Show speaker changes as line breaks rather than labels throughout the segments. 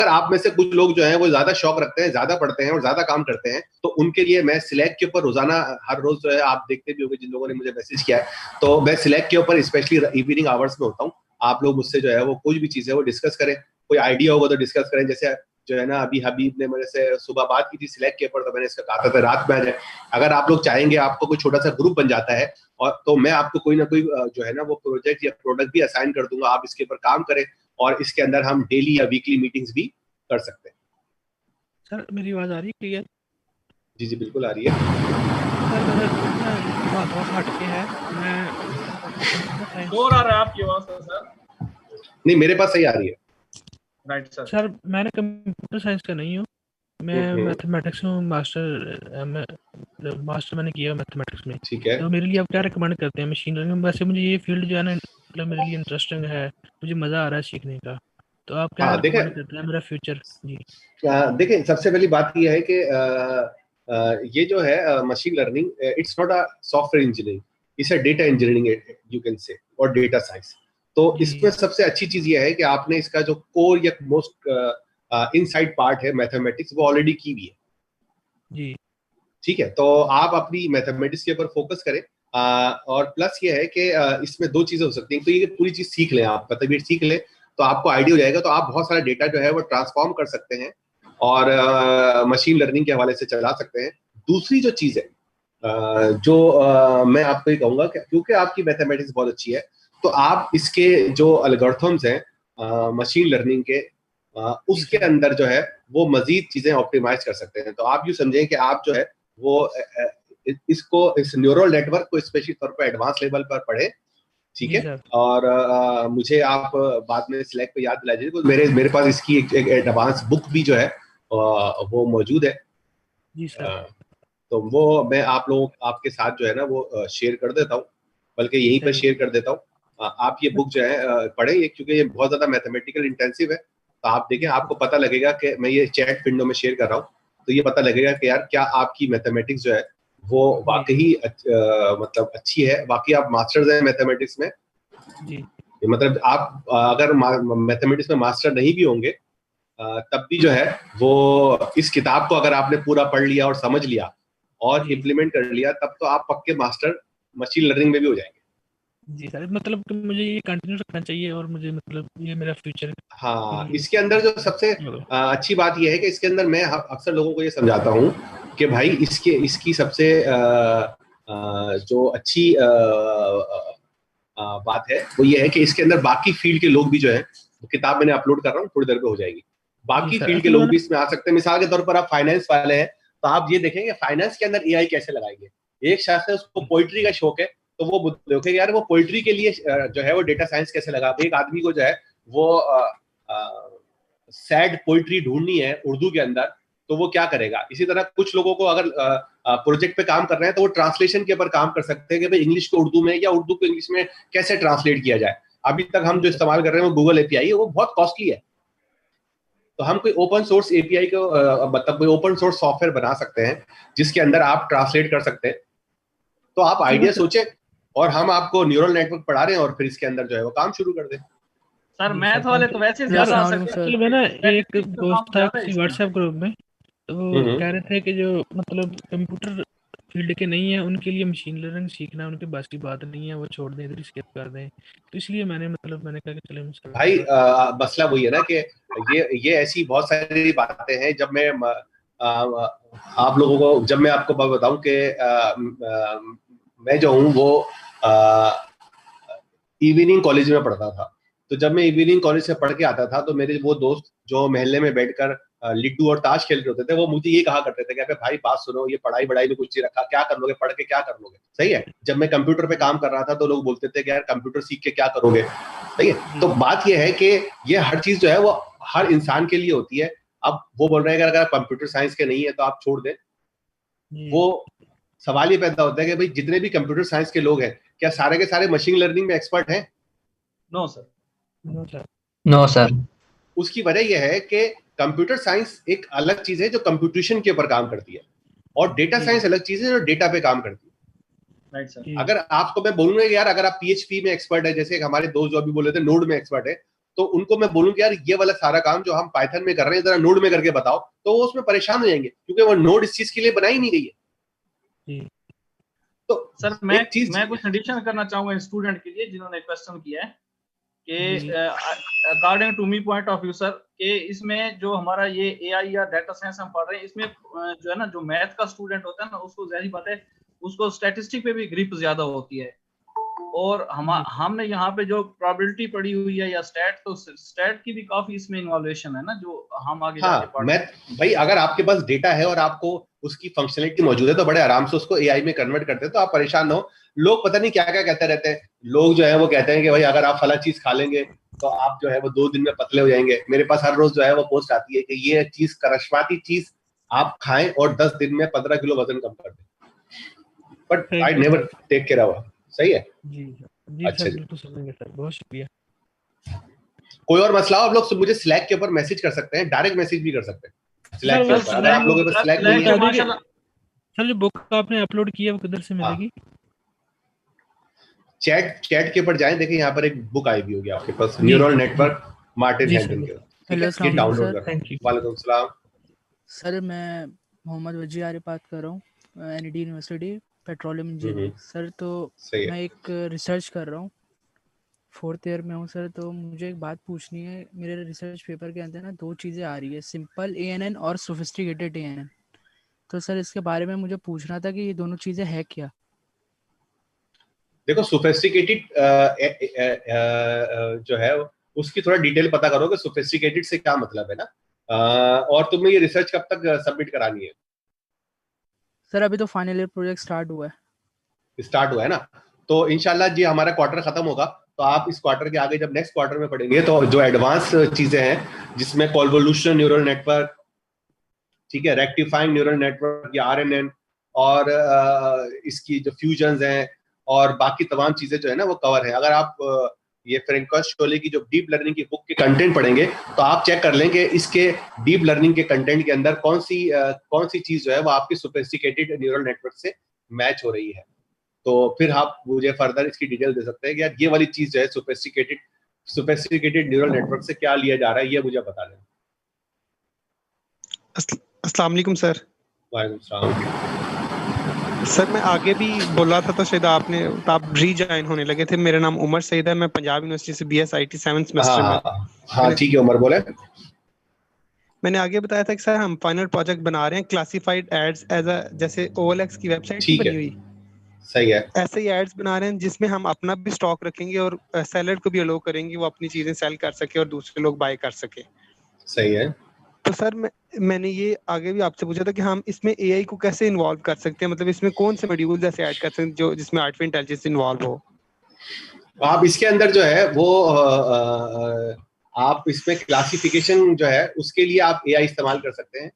अगर आप में से कुछ लोग जो हैं वो ज्यादा शौक रखते हैं, ज्यादा पढ़ते हैं और ज्यादा काम करते हैं, तो उनके लिए मैं सिलेक्ट के ऊपर रोजाना हर रोज जो है, आप देखते भी होंगे जिन लोगों ने मुझे मैसेज किया है, तो मैं सिलेक्ट के ऊपर स्पेशली इवनिंग आवर्स में होता हूँ। आप लोग मुझसे जो है वो कुछ भी चीज है वो डिस्कस करें, कोई आइडिया होगा तो डिस्कस करें। जैसे जो है ना, अभी हबीब ने मेरे से सुबह बात की थी सिलेक्ट के ऊपर, तो मैंने इसका कहा था रात में आ जाए। अगर आप लोग चाहेंगे, आपको कोई छोटा सा ग्रुप बन जाता है, और तो मैं आपको कोई ना कोई जो है ना वो प्रोजेक्ट या प्रोडक्ट भी असाइन कर दूंगा, आप इसके ऊपर काम करें और इसके अंदर हम डेली या वीकली मीटिंग्स भी कर सकते हैं।
सर मेरी आवाज आ रही है क्लियर?
जी जी बिल्कुल आ रही है।
सर मेरा बात थोड़ा सा हटके है, मैं
शोर आ रहा है आपकी आवाज से सर।
नहीं, मेरे पास सही आ रही है।
Right sir.
सर मैंने कंप्यूटर साइंस का नहीं हूँ, मैं मैथमेटिक्स में मास्टर मैंने किया मैथमेटिक्स में।
ठीक है।
तो मेरे लिए आप क्या रिकमेंड करते हैं मशीन लर्निंग में? वैसे मुझे ये फील्ड जो है ना, मतलब मेरे लिए इंटरेस्टिंग है, मुझे मज़ा आ रहा है सीखने का। तो आप क्या रिकमेंड करते हैं मेरा फ्यूचर? जी
देखिए, सबसे पहली बात यह है कि ये जो है machine learning, it's not a software engineering, it's a data engineering you can say, और डेटा साइंस। तो इसमें सबसे अच्छी चीज ये है कि आपने इसका जो कोर या मोस्ट इनसाइड पार्ट है मैथमेटिक्स, वो ऑलरेडी की हुई है।
जी
ठीक है, तो आप अपनी मैथमेटिक्स के ऊपर फोकस करें। और प्लस ये है कि इसमें दो चीजें हो सकती हैं। तो ये पूरी चीज सीख लें, आप मतलब ये सीख लें तो आपको आइडिया हो जाएगा, तो आप बहुत सारा डेटा जो है वो ट्रांसफॉर्म कर सकते हैं और मशीन लर्निंग के हवाले से चला सकते हैं। दूसरी जो चीज है जो मैं आपको ये कहूंगा कि क्योंकि आपकी मैथमेटिक्स बहुत अच्छी है, तो आप इसके जो एल्गोरिथम्स हैं मशीन लर्निंग के, उसके अंदर जो है वो मजीद चीजें ऑप्टिमाइज कर सकते हैं। तो आप यूँ समझें कि आप जो है वो इसको, इस न्यूरल नेटवर्क को स्पेशली तौर पर एडवांस लेवल पर पढ़े। ठीक है, और मुझे आप बाद में सिलेक्ट पे याद दिला दीजिए, तो मेरे पास इसकी एक एडवांस बुक भी जो है वो मौजूद है।
जी सर।
तो वो मैं आप लोगों आपके साथ जो है ना वो शेयर कर देता हूँ, बल्कि यहीं पर शेयर कर देता हूँ। आप ये बुक जो है पढ़ें, क्योंकि ये बहुत ज्यादा मैथमेटिकल इंटेंसिव है। तो आप देखें, आपको पता लगेगा कि मैं ये चैट विंडो में शेयर कर रहा हूँ, तो ये पता लगेगा कि यार क्या आपकी मैथमेटिक्स जो है वो वाकई मतलब अच्छी है, वाकई आप मास्टर्स हैं मैथमेटिक्स में।
जी
मतलब आप अगर मैथमेटिक्स में मास्टर नहीं भी होंगे तब भी जो है वो इस किताब को अगर आपने पूरा पढ़ लिया और समझ लिया और इम्प्लीमेंट कर लिया, तब तो आप पक्के मास्टर मशीन लर्निंग में भी हो जाएंगे।
जी सर, मतलब कि मुझे ये कंटिन्यू रखना चाहिए और मुझे मतलब ये मेरा फ्यूचर।
हाँ, इसके अंदर जो सबसे अच्छी बात यह है कि इसके अंदर मैं अक्सर लोगों को ये समझाता हूँ कि भाई इसकी सबसे जो अच्छी बात है वो ये है कि इसके अंदर बाकी फील्ड के लोग भी जो है, किताब मैंने अपलोड कर रहा हूँ, थोड़ी देर में हो जाएगी, बाकी फील्ड के लोग भी इसमें आ सकते हैं। मिसाल के तौर पर आप फाइनेंस वाले हैं, तो आप ये देखेंगे फाइनेंस के अंदर एआई कैसे लगाएंगे। एक शख्स है उसको पोइट्री का शौक है, तो वो देखेंगे यार वो पोइट्री के लिए जो है वो डेटा साइंस कैसे लगा। एक आदमी को जो है वो सैड पोइट्री ढूंढनी है उर्दू के अंदर, तो वो क्या करेगा। इसी तरह कुछ लोगों को अगर प्रोजेक्ट पे काम कर रहे हैं तो वो ट्रांसलेशन के ऊपर काम कर सकते हैं कि भाई इंग्लिश को उर्दू में या उर्दू को इंग्लिश में कैसे ट्रांसलेट किया जाए। अभी तक हम जो इस्तेमाल कर रहे हैं वो गूगल एपीआई है, वो बहुत कॉस्टली है। तो हम कोई ओपन सोर्स एपीआई को मतलब कोई ओपन सोर्स सॉफ्टवेयर बना सकते हैं जिसके अंदर आप ट्रांसलेट कर सकते हैं। तो आप आइडिया सोचें और हम आपको न्यूरल नेटवर्क पढ़ा रहे हैं और फिर इसके अंदर जो है वो काम शुरू कर दें।
सर मैथ वाले तो वैसे ज्यादा आ सकते हैं।
मैं ना एक दोस्त था किसी व्हाट्सएप ग्रुप में, तो वो कह रहे थे कि जो मतलब कंप्यूटर फील्ड के नहीं है उनके लिए मशीन लर्निंग सीखना उनके बस की बात नहीं है, वो छोड़ दें, इधर स्किप कर दें। तो इसलिए मैंने कहा कि चले
भाई मसला वही है ना कि ये ऐसी बहुत सारी बातें हैं। जब मैं आप लोगों को जब मैं आपको बताऊं कि मैं जो हूँ वो इवनिंग कॉलेज में पढ़ता था, तो जब मैं इवनिंग कॉलेज से पढ़ के आता था तो मेरे वो दोस्त जो मोहल्ले में बैठकर लिट्टू और ताश खेल रहे होते थे, वो मुझे ये कहा करते थे कि भाई बात सुनो, ये पढ़ाई बढ़ाई में कुछ नहीं रखा, क्या कर लोगे पढ़ के, क्या कर लोगे। सही है, जब मैं कंप्यूटर पे काम कर रहा था तो लोग बोलते थे कि यार कंप्यूटर सीख के क्या करोगे। सही है, तो बात ये है कि ये हर चीज जो है वो हर इंसान के लिए होती है। अब वो बोल रहे हैं कि अगर कंप्यूटर साइंस के नहीं है तो आप छोड़ दें। वो सवाल ये पैदा होता है कि भाई जितने भी कंप्यूटर साइंस के लोग हैं, क्या सारे के सारे मशीन लर्निंग में एक्सपर्ट हैं?
No sir.
No sir.
उसकी वजह यह है कि कंप्यूटर साइंस एक अलग चीज है जो कंप्यूटेशन के ऊपर काम करती है, और डेटा साइंस अलग चीज है जो डेटा पे काम करती है।
Right sir.
अगर आपको मैं बोलूंगा यार अगर आप पीएचपी में एक्सपर्ट है, जैसे हमारे दोस्त जो अभी बोले थे नोड में एक्सपर्ट है, तो उनको मैं बोलूँ कि यार ये वाला सारा काम जो हम पाइथन में कर रहे हैं जरा नोड में करके बताओ, तो वो उसमें परेशान हो जाएंगे, क्योंकि वो नोड इस चीज के लिए बनाई नहीं गई है। तो
सर मैं कुछ एडिशन करना चाहूंगा स्टूडेंट के लिए जिन्होंने क्वेश्चन किया है कि according to me point of view sir, कि इसमें जो हमारा ये एआई या डाटा साइंस हम पढ़ रहे हैं, इसमें जो है ना, जो मैथ का स्टूडेंट होता है ना, उसको जाहिर बात है उसको स्टैटिस्टिक पे भी ग्रिप ज्यादा होती है, और हमने यहाँ पे जो प्रोबेबिलिटी पढ़ी हुई है या स्टैट, तो स्टैट की भी काफी इसमें इन्वॉल्वेशन है ना, जो हम आगे जाके पढ़
मैं भाई अगर आपके पास डेटा है और आपको उसकी फंक्शनलिटी मौजूद है तो बड़े आराम से उसको एआई में कन्वर्ट करते हैं, तो आप परेशान ना हो। लोग पता नहीं क्या क्या कहते रहते हैं, लोग जो है वो कहते हैं कि भाई अगर आप फला चीज खा लेंगे तो आप जो है वो 2 दिन में पतले हो जाएंगे। मेरे पास हर रोज जो है वो पोस्ट आती है कि ये चीज करश्माती चीज आप खाएं और 10 दिन में 15 किलो वजन कम कर दें, but I never take care of. सही है
जी अच्छा सर, बिल्कुल समझेंगे सर, बहुत शुक्रिया।
कोई और मसला हो आप लोग मुझे स्लैक के ऊपर मैसेज कर सकते हैं, डायरेक्ट मैसेज भी कर सकते हैं स्लैक के ऊपर। अगर आप लोगों के पास स्लैक नहीं है,
सर जो बुक आपने अपलोड किया वो किधर से मिलेगी?
चैट के ऊपर जाएं, देखिए यहाँ पर एक बुक आई भी होगी आपके पास, न्यूरल नेटवर्क मार्टिन हेल्टन के।
हेलो सर,
डाउनलोड कर। वालेकुम सलाम
सर, मैं मोहम्मद वजी आरिफ बात कर रहा हूँ, NED university petroleum engineering sir. तो मैं एक रिसर्च कर रहा हूँ, 4th ईयर में हूँ सर। तो मुझे एक बात पूछनी है, मेरे रिसर्च पेपर के अंदर ना 2 चीज़ें आ रही है, सिंपल ANN और सोफिस्टिकेटेड ANN। तो सर इसके बारे में मुझे पूछना था कि ये दोनों चीज़ें है क्या?
देखो सोफिस्टिकेटेड जो है उसकी थोड़ा डिटेल पता करो कि सोफिस्टिकेटेड से क्या मतलब है ना। और तुम्हें ये रिसर्च कब तक सबमिट करानी है?
सर अभी तो फाइनल ईयर प्रोजेक्ट स्टार्ट हुआ है
ना, तो इंशाल्लाह जी हमारा क्वार्टर खत्म होगा, तो आप इस क्वार्टर के आगे जब नेक्स्ट क्वार्टर में पढ़ेंगे तो जो एडवांस चीजें हैं जिसमें कॉन्वोल्यूशन न्यूरल नेटवर्क, ठीक है, रेक्टिफाइंग न्यूरल नेटवर्क या RNN, और इसकी जो फ्यूजन्स हैं और बाकी तमाम चीजें जो है ना वो कवर है। अगर आप ये फ्रेंकोस शोले की जो डीप लर्निंग की बुक के कंटेंट पढ़ेंगे तो आप चेक कर लें कि इसके डीप लर्निंग के कंटेंट के अंदर कौन सी चीज जो है वो आपकी सोफिस्टिकेटेड न्यूरल नेटवर्क से मैच हो रही है। तो फिर आप मुझे फर्दर इसकी डिटेल दे सकते हैं कि यार ये वाली चीज जो है सोफिस्टिकेटेड न्यूरल नेटवर्क से क्या लिया जा रहा है, ये मुझे बता दें।
अस्सलाम वालेकुम सर।
वालेकुम सलाम।
सर मैं आगे भी बोला था तो शायद आप रीजॉइन होने लगे थे। मेरा नाम उमर सईद है, मैं पंजाब यूनिवर्सिटी से BS IT 7th सेमेस्टर में।
हाँ ठीक है उमर बोले।
मैंने आगे बताया था कि सर हम फाइनल प्रोजेक्ट बना रहे हैं क्लासिफाइड एड्स एज अ, जैसे OLX की वेबसाइट की बनी हुई,
सही है, ऐसे
ही एड्स बना रहे हैं जिसमें हम अपना भी स्टॉक रखेंगे और सेलर को भी अलो करेंगे वो अपनी चीजें सेल कर सके और दूसरे लोग बाय कर सके।
सही है।
तो सर मैंने ये आगे भी आपसे पूछा था कि हम इसमें AI को कैसे इन्वॉल्व कर सकते हैं, मतलब इसमें कौन से मॉड्यूल जैसे ऐड कर सकते हैं जो जिसमें आर्टिफिशियल इंटेलिजेंस इन्वॉल्व हो।
आप इसके अंदर जो है वो आप इसमें क्लासिफिकेशन जो है उसके लिए आप AI इस्तेमाल कर सकते हैं।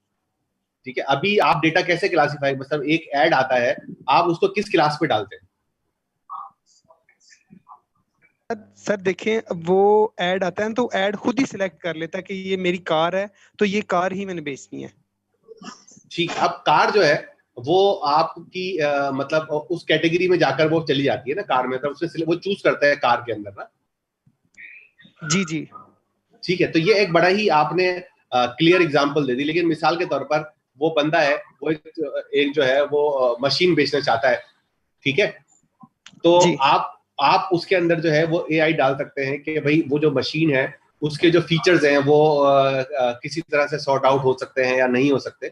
ठीक है, अभी आप डेटा कैसे क्लासिफाई, मतलब एक ऐड आता है आप उसको किस क्लास पे डालते हैं?
सर देखें वो ऐड आता है तो ऐड खुद ही सिलेक्ट कर लेता है कि ये मेरी कार है तो ये कार ही मैंने बेचनी है।
ठीक, अब कार जो है वो आपकी मतलब उस कैटेगरी में जाकर वो चली जाती है ना कार में, तो उससे वो चूज करता है कार के अंदर ना।
जी
ठीक है, तो ये एक बड़ा ही आपने क्लियर एग्जांपल दे दी, लेकिन मिसाल के तौर पर वो बंदा है वो एक जो है वो मशीन बेचना चाहता है, ठीक है, तो आप उसके अंदर जो है वो AI डाल सकते हैं कि भाई वो जो मशीन है उसके जो फीचर्स हैं वो किसी तरह से सॉर्ट आउट हो सकते हैं या नहीं हो सकते।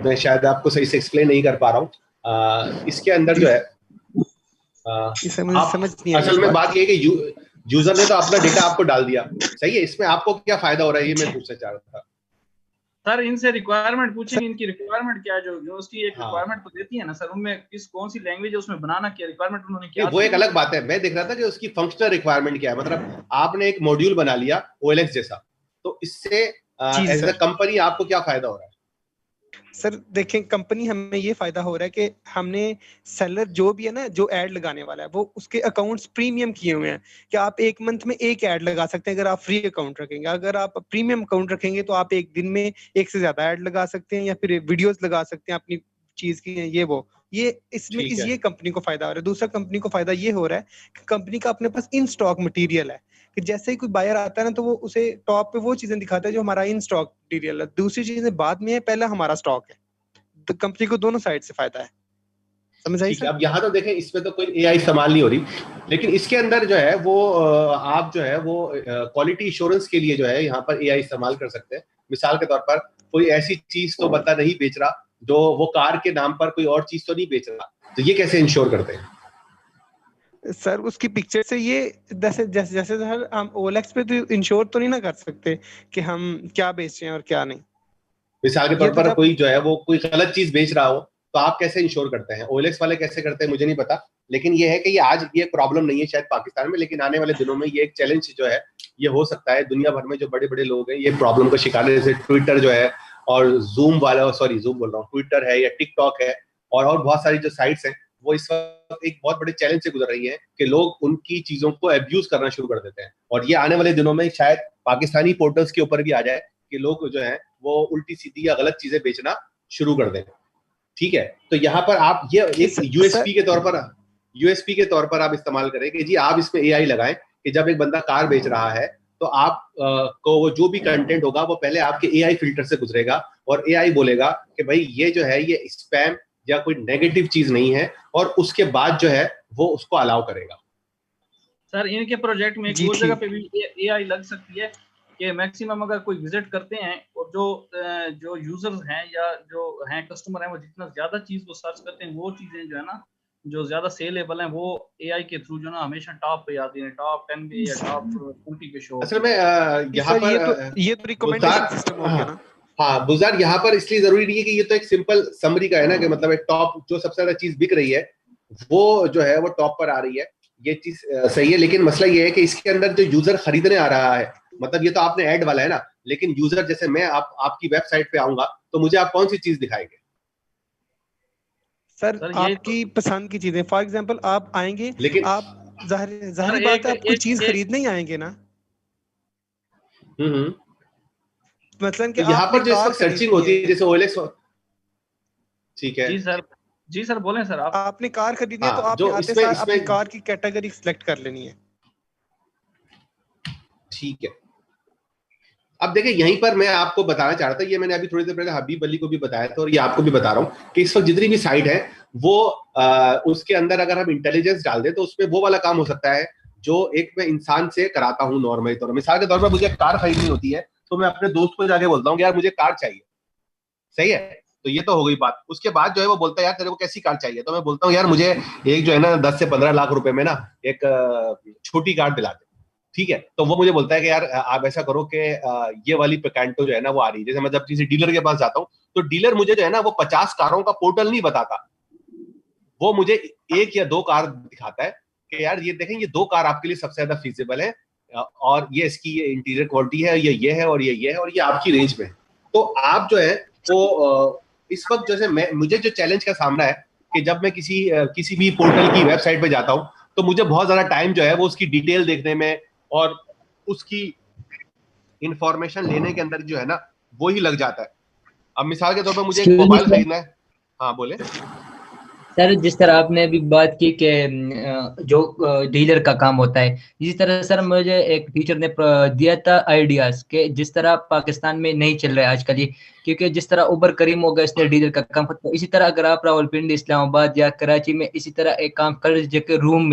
मैं शायद आपको सही से एक्सप्लेन नहीं कर पा रहा हूँ। इसके अंदर जो है असल में बात ये है कि यूजर ने तो अपना डेटा आपको डाल दिया, सही है, इसमें आपको क्या फायदा हो रहा है ये मैं पूछना चाह रहा था।
सर इनसे रिक्वायरमेंट पूछेंगे, इनकी रिक्वायरमेंट क्या है, जो यूनिवर्सिटी एक रिक्वायरमेंट तो देती है ना सर, उनमें कौन सी लैंग्वेज है उसमें बनाना, क्या रिक्वायरमेंट उन्होंने क्या,
वो एक अलग बात है। मैं देख रहा था कि उसकी फंक्शनल रिक्वायरमेंट क्या है, मतलब आपने एक मॉड्यूल बना लिया OLX जैसा, तो इससे एज अ कंपनी आपको क्या फायदा हो रहा है?
सर देखें कंपनी हमें ये फायदा हो रहा है कि हमने सेलर जो भी है ना जो ऐड लगाने वाला है वो उसके अकाउंट्स प्रीमियम किए हुए हैं कि आप एक मंथ में एक ऐड लगा सकते हैं अगर आप फ्री अकाउंट रखेंगे। अगर आप प्रीमियम अकाउंट रखेंगे तो आप एक दिन में एक से ज्यादा ऐड लगा सकते हैं या फिर वीडियोस लगा सकते हैं अपनी चीज की, ये इसमें ये कंपनी को फायदा हो रहा है। दूसरा कंपनी को फायदा ये हो रहा है कि कंपनी का अपने पास इन स्टॉक मटेरियल है कि जैसे ही कोई बायर आता है ना तो वो उसे टॉप पे वो चीजें दिखाता है जो हमारा इन स्टॉक डिटेल है, दूसरी चीजें बाद में है, पहला हमारा स्टॉक है। तो कंपनी को दोनों साइड से फायदा है। समझ आई सर?
अब यहाँ तो देखें इसमें तो कोई एआई इस्तेमाल नहीं हो रही, लेकिन इसके अंदर जो है वो आप जो है वो क्वालिटी इंश्योरेंस के लिए जो है यहाँ पर एआई इस्तेमाल कर सकते हैं। मिसाल के तौर पर कोई ऐसी चीज तो बंदा नहीं बेच रहा जो वो कार के नाम पर कोई और चीज तो नहीं बेच रहा, तो ये कैसे इंश्योर करते हैं?
सर उसकी पिक्चर से ये जैसे जैसे जैसे सर हम ओएलएक्स पे तो इंश्योर तो नहीं ना कर सकते कि हम क्या बेच रहे हैं और क्या नहीं।
मिसाल के तौर पर कोई जो है वो कोई गलत चीज बेच रहा हो तो आप कैसे इंश्योर करते हैं? ओएलएक्स वाले कैसे करते हैं मुझे नहीं पता, लेकिन ये है कि ये आज ये प्रॉब्लम नहीं है शायद पाकिस्तान में, लेकिन आने वाले दिनों में ये एक चैलेंज जो है ये हो सकता है। दुनिया भर में जो बड़े बड़े लोग हैं ये प्रॉब्लम का शिकार है, जैसे ट्विटर जो है और जूम बोल रहा हूँ, ट्विटर है या टिकटॉक है और बहुत सारी जो साइट्स हैं वो इस वक्त एक बहुत बड़े चैलेंज से गुजर रही है कि लोग उनकी चीजों को एब्यूज करना शुरू कर देते हैं। और ये आने वाले दिनों में शायद पाकिस्तानी पोर्टल्स के ऊपर भी आ जाए कि लोग जो है वो उल्टी सीधी या गलत चीजें बेचना शुरू कर दें। ठीक है, तो यहाँ पर आप ये एक यूएसपी के तौर पर आप इस्तेमाल करें कि जी आप इसमें एआई लगाएं कि जब एक बंदा कार बेच रहा है तो आप को वो जो भी कंटेंट होगा वो पहले आपके एआई फिल्टर से गुजरेगा और एआई बोलेगा कि भाई ये जो है ये स्पैम या कोई नेगेटिव चीज नहीं है, और उसके बाद जो है वो उसको अलाउ करेगा।
सर इनके प्रोजेक्ट में एक जगह पे भी एआई लग सकती है कि मैक्सिमम अगर कोई विजिट करते हैं और जो यूजर्स हैं या जो हैं कस्टमर हैं वो जितना ज्यादा चीज को सर्च करते हैं वो चीजें जो है ना जो ज्यादा सेलेबल हैं वो एआई के थ्रू जो ना हमेशा टॉप पे आती हैं, टॉप 10 पे या टॉप 20 पे शो।
असल में यहाँ पर
ये तो रिकमेंडेशन सिस्टम हो गया ना।
हाँ बुज़ार, यहाँ पर इसलिए जरूरी नहीं है कि ये तो एक सिंपल समरी का है ना कि मतलब एक टॉप जो सबसे ज्यादा चीज बिक रही है वो जो है वो टॉप पर आ रही है, ये चीज सही है। लेकिन मसला ये है कि इसके अंदर जो यूजर खरीदने आ रहा है, मतलब ये तो आपने ऐड वाला है ना, लेकिन यूजर जैसे मैं आपकी वेबसाइट पे आऊंगा तो मुझे आप कौन सी चीज दिखाएंगे?
सर आपकी पसंद की चीजें, फॉर एग्जांपल आप आएंगे,
लेकिन
आप जाहिर बात है आप कोई चीज खरीदने ही आएंगे ना। मतलब कि
यहाँ पर जो सर्चिंग होती है जैसे ओएलएक्स, ठीक है
जी सर बोलें सर।
आपने कार खरीदनी है तो आप आते साथ अपनी कार की कैटेगरी सिलेक्ट कर लेनी है।
ठीक है, अब देखिए यहीं पर मैं आपको बताना चाह रहा था, ये मैंने अभी थोड़ी देर पहले हबीब अली को भी बताया था और ये आपको भी बता रहा हूँ कि इस वक्त जितनी भी साइट है वो उसके अंदर अगर हम इंटेलिजेंस डाल दें तो उसमें वो वाला काम हो सकता है जो एक मैं इंसान से कराता हूँ नॉर्मली तौर पर। मिसाल के तौर पर मुझे कार खरीदनी होती है तो मैं अपने दोस्त को जाके बोलता हूँ यार मुझे कार चाहिए, सही है, तो ये तो हो गई बात। उसके बाद जो है वो बोलता है यार तेरे को कैसी कार चाहिए, तो मैं बोलता हूँ यार मुझे एक जो है ना 10 से 15 लाख रुपए में ना एक छोटी कार दिला दे। ठीक है, तो वो मुझे बोलता है कि यार आप ऐसा करो कि ये वाली पिकांटो जो है ना वो आ रही है। जैसे मैं जब किसी डीलर के पास जाता हूँ तो डीलर मुझे जो है ना वो 50 कारों का पोर्टल नहीं बताता, वो मुझे एक या दो कार दिखाता है कि यार ये देखें ये दो कार आपके लिए सबसे ज्यादा फीजिबल है और ये इसकी ये इंटीरियर क्वालिटी है, ये है और ये है और ये आपकी रेंज में है। तो आप जो है वो इस वक्त जैसे मुझे जो चैलेंज का सामना है कि जब मैं किसी भी पोर्टल की वेबसाइट पे जाता हूँ तो मुझे बहुत ज्यादा टाइम जो है वो उसकी डिटेल देखने में और उसकी इंफॉर्मेशन लेने के अंदर जो है ना वो ही लग जाता है। अब मिसाल के तौर पर मुझे एक मोबाइल खरीदना है। हाँ बोले
सर, जिस तरह आपने अभी बात की कि जो डीलर का काम होता है, इसी तरह सर मुझे एक टीचर ने दिया था आइडियाज के जिस तरह पाकिस्तान में नहीं चल रहा है आजकल ये, क्योंकि जिस तरह उबर करीम होगा इसने डीलर का काम, तो इसी तरह अगर आप रावलपिंडी, इस्लामाबाद या कराची में इसी तरह एक काम कर लीजिए, रूम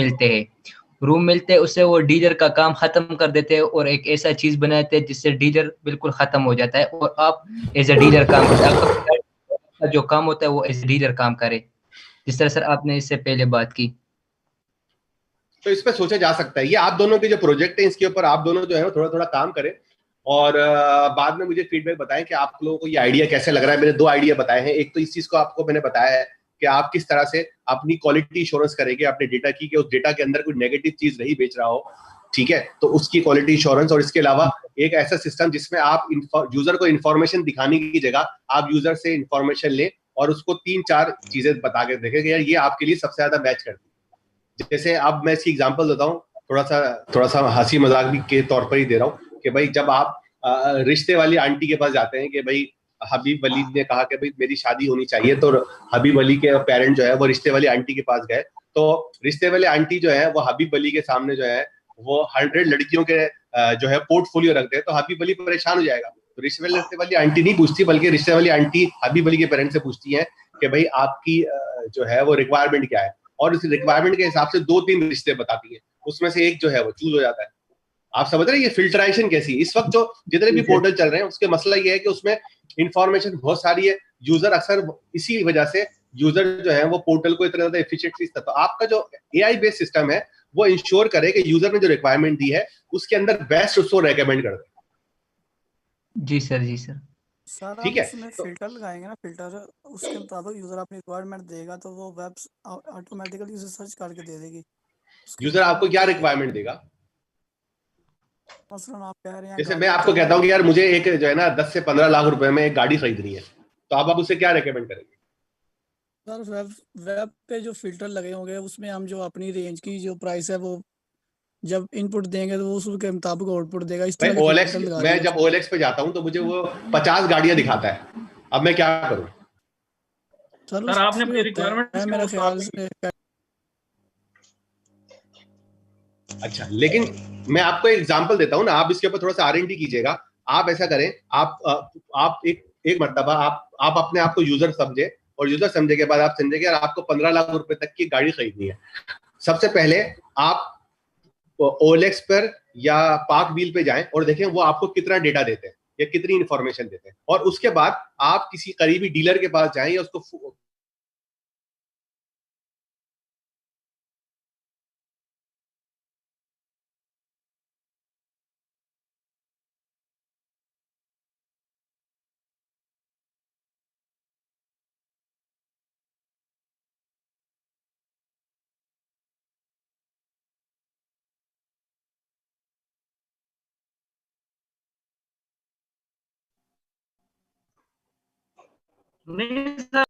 मिलते हैं उससे वो डीलर का काम खत्म कर देते हैं और एक ऐसा चीज बनाते हैं जिससे डीलर बिल्कुल खत्म हो जाता है और आप एज ए डीलर काम करते हैं, आपका जो काम होता है वो एज ए डीलर काम करे, जिस तरह सर आपने इससे पहले बात की।
तो इस पे सोचा जा सकता है। ये आप दोनों के जो प्रोजेक्ट है इसके ऊपर आप दोनों जो है थोड़ा थोड़ा काम करें और बाद में मुझे फीडबैक बताएं कि आप लोगों को ये आइडिया कैसे लग रहा है। मैंने 2 आइडिया बताए हैं, एक तो इस चीज को आपको मैंने बताया है कि आप किस तरह से अपनी क्वालिटी इंश्योरेंस करेंगे अपने डेटा की, कि उस डेटा के अंदर कोई नेगेटिव चीज नहीं बेच रहा हो, ठीक है, तो उसकी क्वालिटी इंश्योरेंस। और इसके अलावा एक ऐसा सिस्टम जिसमें आप यूजर को इन्फॉर्मेशन दिखाने की जगह आप यूजर से इन्फॉर्मेशन लें और उसको 3-4 चीजें बता के देखें कि यार ये आपके लिए सबसे ज्यादा मैच करती है। जैसे अब मैं इसकी एग्जांपल देता हूँ, थोड़ा सा हंसी मजाक भी के तौर पर ही दे रहा हूँ कि भाई जब आप रिश्ते वाली आंटी के पास जाते हैं कि भाई हबीब अली ने कहा कि भाई मेरी शादी होनी चाहिए, तो हबीब अली के पेरेंट जो है वो रिश्ते वाली आंटी के पास गए, तो रिश्ते वाली आंटी जो है वो हबीब अली के सामने जो है वो 100 लड़कियों के जो है पोर्टफोलियो रख दे, तो हबीब अली परेशान हो जाएगा। तो रिश्ते वाली आंटी नहीं पूछती, बल्कि रिश्ते वाली आंटी हबीब अली के पेरेंट्स से पूछती है कि भाई आपकी जो है वो रिक्वायरमेंट क्या है, और उस रिक्वायरमेंट के हिसाब से 2-3 रिश्ते बताती है, उसमें से एक जो है वो चूज हो जाता है। आप समझ रहे हैं ये फिल्ट्रेशन कैसी है? इस वक्त जो जितने भी पोर्टल चल रहे हैं उसके मसला ये है कि उसमें इंफॉर्मेशन बहुत सारी है, यूजर अक्सर इसी वजह से यूजर जो है वो पोर्टल को इतना ज्यादा एफिशिएंटली, तो आपका जो एआई बेस्ड सिस्टम है वो इंश्योर करे कि यूजर ने जो रिक्वायरमेंट दी है उसके अंदर बेस्ट उसको रेकमेंड कर दे।
जी सर, जी सर।
सर
ठीक
हम
है,
उसमें फिल्टर लगाएंगे ना, फिल्टर उसके मुताबिक यूजर अपनी रिक्वायरमेंट देगा तो वो वेब ऑटोमेटिकली उसे सर्च करके दे देगी।
यूजर आपको क्या रिक्वायरमेंट देगा?
मसलन आप कह रहे हैं
जैसे मैं आपको कहता हूँ कि यार मुझे एक जो है ना 10 से 15 लाख रुपए में एक गाड़ी खरीदनी है, तो आप उसे क्या रेकमेंड करेंगे?
सर वेब पे जो फिल्टर लगे होंगे उसमें हम जो अपनी रेंज की जो प्राइस है वो जब इनपुट देंगे तो वो उसके मुताबिक आउटपुट देगा। इस तरह के
OLX,
फिल्टर लगा
मैं
देंगे।
जब OLX पे जाता हूँ तो मुझे वो 50 गाड़ियां दिखाता है, अब मैं क्या करूँ?
सर
आपने अपनी रिक्वायरमेंट
मेरा ख्याल से।
अच्छा, लेकिन मैं आपको एक एग्जांपल देता हूँ ना, आप इसके ऊपर थोड़ा सा R&D कीजिएगा। आप ऐसा करें, आप एक मर्तबा आप अपने आप को यूजर समझे, और यूजर समझे के बाद आप समझे कि यार आपको 15 लाख रुपए तक की गाड़ी खरीदनी है। सबसे पहले आप OLX पर या पार्क व्हील पे जाएं और देखें वो आपको कितना डेटा देते हैं या कितनी इंफॉर्मेशन देते हैं, और उसके बाद आप किसी करीबी डीलर के पास जाएं या उसको
नहीं सर,